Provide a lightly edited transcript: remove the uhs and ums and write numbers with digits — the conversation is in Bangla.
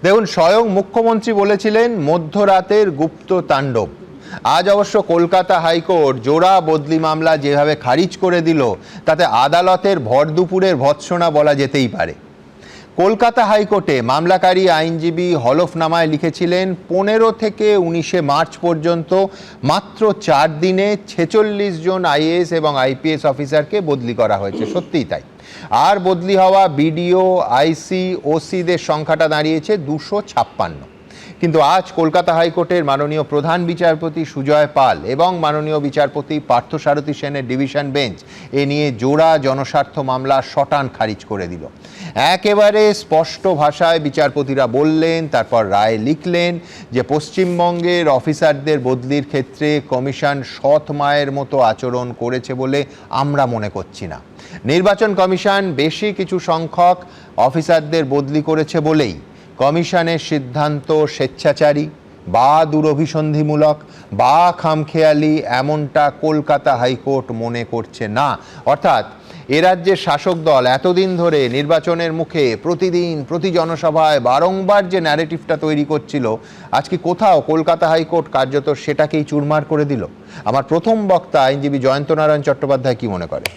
দেখুন, স্বয়ং মুখ্যমন্ত্রী বলেছিলেন মধ্যরাতের গুপ্ত তাণ্ডব। আজ অবশ্য কলকাতা হাইকোর্ট জোড়া বদলি মামলা যেভাবে খারিজ করে দিল, তাতে আদালতের ভরদুপুরের ভৎসনা বলা যেতেই পারে। কলকাতা হাইকোর্টে মামলাকারী আইনজীবী হলফনামায় লিখেছিলেন 15 থেকে 19 মার্চ পর্যন্ত মাত্র 4 দিনে 46 জন আইএএস এবং আইপিএস অফিসারকে বদলি করা হয়েছে। সত্যিই তাই। আর বদলি হওয়া বিডিও, আইসি, ওসিদের সংখ্যাটা দাঁড়িয়েছে 256। কিন্তু আজ কলকাতা হাইকোর্টের মাননীয় প্রধান বিচারপতি সুজয় পাল এবং মাননীয় বিচারপতি পার্থসারথী সেনের ডিভিশন বেঞ্চ এ নিয়ে জোড়া জনস্বার্থ মামলা শটান খারিজ করে দিল। একেবারে স্পষ্ট ভাষায় বিচারপতিরা বললেন, তারপর রায় লিখলেন যে পশ্চিমবঙ্গের অফিসারদের বদলির ক্ষেত্রে কমিশন সৎ মায়ের মতো আচরণ করেছে বলে আমরা মনে করছি না। নির্বাচন কমিশন বেশি কিছু সংখ্যক অফিসারদের বদলি করেছে বলেই কমিশনের সিদ্ধান্ত স্বেচ্ছাচারী বা দুরভিসন্ধিমূলক বা খামখেয়ালি এমনটা কলকাতা হাইকোর্ট মনে করছে না। অর্থাৎ এ রাজ্যের শাসক দল এতদিন ধরে নির্বাচনের মুখে প্রতিদিন প্রতি জনসভায় বারংবার যে ন্যারেটিভটা তৈরি করছিল, আজকে কোথাও কলকাতা হাইকোর্ট কার্যত সেটাকেই চুরমার করে দিল। আমার প্রথম বক্তা আইনজীবী জয়ন্ত নারায়ণ চট্টোপাধ্যায় কি মনে করে?